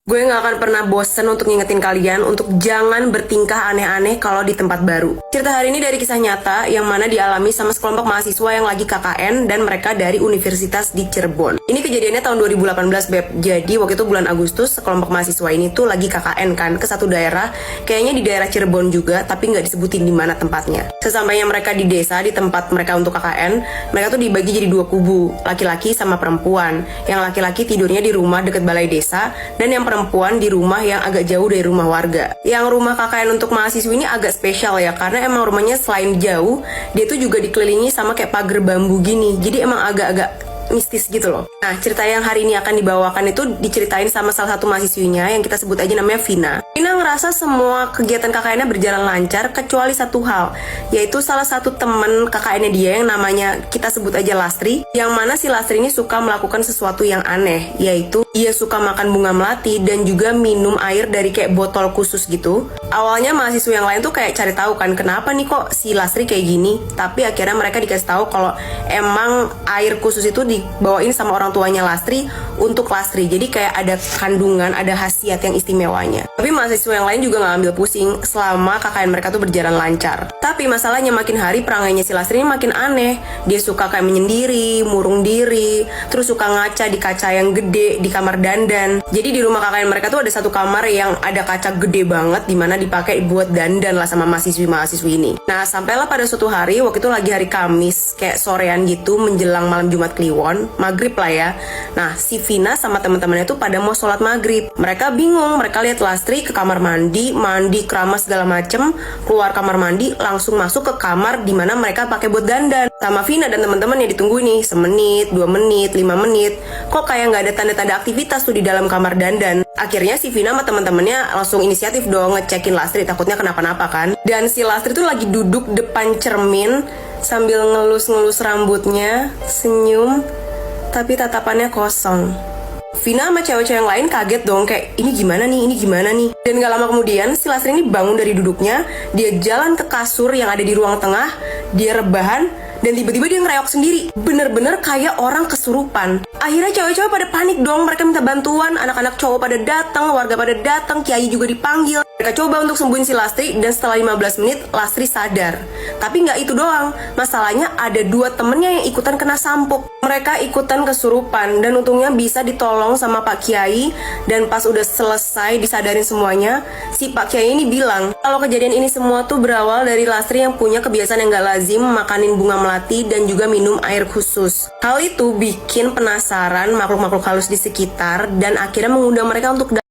Gue gak akan pernah bosen untuk ngingetin kalian untuk jangan bertingkah aneh-aneh kalau di tempat baru. Cerita hari ini dari kisah nyata yang mana dialami sama sekelompok mahasiswa yang lagi KKN dan mereka dari Universitas di Cirebon. Ini kejadiannya tahun 2018, Beb. Jadi waktu itu bulan Agustus, sekelompok mahasiswa ini tuh lagi KKN kan ke satu daerah, kayaknya di daerah Cirebon juga, tapi nggak disebutin di mana tempatnya. Sesampainya mereka di desa, di tempat mereka untuk KKN, mereka tuh dibagi jadi dua kubu, laki-laki sama perempuan. Yang laki-laki tidurnya di rumah deket balai desa, dan yang perempuan di rumah yang agak jauh dari rumah warga. Yang rumah KKN untuk mahasiswa ini agak spesial ya, karena emang rumahnya selain jauh, dia tuh juga dikelilingi sama kayak pagar bambu gini. Jadi emang agak-agak mistis gitu loh. Nah, cerita yang hari ini akan dibawakan itu diceritain sama salah satu mahasiswinya yang kita sebut aja namanya Vina. Vina ngerasa semua kegiatan KKN-nya berjalan lancar kecuali satu hal, yaitu salah satu temen KKN-nya dia yang namanya kita sebut aja Lastri, yang mana si Lastri ini suka melakukan sesuatu yang aneh, yaitu ia suka makan bunga melati dan juga minum air dari kayak botol khusus gitu. Awalnya mahasiswa yang lain tuh kayak cari tahu kan kenapa nih kok si Lastri kayak gini, tapi akhirnya mereka dikasih tahu kalau emang air khusus itu dibawain sama orang tuanya Lastri untuk Lastri. Jadi kayak ada kandungan, ada khasiat yang istimewanya. Tapi mahasiswa yang lain juga gak ambil pusing selama KKN mereka tuh berjalan lancar. Tapi masalahnya makin hari perangainya si Lastri ini makin aneh. Dia suka kayak menyendiri, murung diri, terus suka ngaca di kaca yang gede di kamar dandan. Jadi di rumah KKN mereka tuh ada satu kamar yang ada kaca gede banget dimana dipakai buat dandan lah sama mahasiswi-mahasiswi ini. Nah, sampailah pada suatu hari, waktu itu lagi hari Kamis, kayak sorean gitu menjelang malam Jumat Kliwon, maghrib lah ya. Nah, si Vina sama teman-temannya tuh pada mau sholat maghrib. Mereka bingung, mereka lihat Lastri ke kamar mandi keramas segala macem, keluar kamar mandi langsung masuk ke kamar dimana mereka pakai buat dandan. Sama Vina dan teman-temannya ditunggu nih semenit, 2 menit, 5 menit. Kok kayak nggak ada tanda-tanda aktivitas tuh di dalam kamar dandan. Akhirnya si Vina sama teman-temannya langsung inisiatif dong ngecekin Lastri, takutnya kenapa-napa kan. Dan si Lastri tuh lagi duduk depan cermin sambil ngelus-ngelus rambutnya, senyum, tapi tatapannya kosong. Vina sama cewek-cewek yang lain kaget dong, kayak ini gimana nih. Dan gak lama kemudian si Lastri ini bangun dari duduknya, dia jalan ke kasur yang ada di ruang tengah, dia rebahan, dan tiba-tiba dia ngereok sendiri. Bener-bener kayak orang kesurupan. Akhirnya cewek-cewek pada panik dong, mereka minta bantuan, anak-anak cowok pada datang, warga pada datang, kiai juga dipanggil. Mereka coba untuk sembuhin si Lastri, dan setelah 15 menit Lastri sadar. Tapi nggak itu doang, masalahnya ada 2 temennya yang ikutan kena sampuk. Mereka ikutan kesurupan, dan untungnya bisa ditolong sama Pak Kiai. Dan pas udah selesai disadarin semuanya, si Pak Kiai ini bilang kalau kejadian ini semua tuh berawal dari Lastri yang punya kebiasaan yang nggak lazim makanin bunga melati dan juga minum air khusus. Hal itu bikin penasaran makhluk-makhluk halus di sekitar dan akhirnya mengundang mereka untuk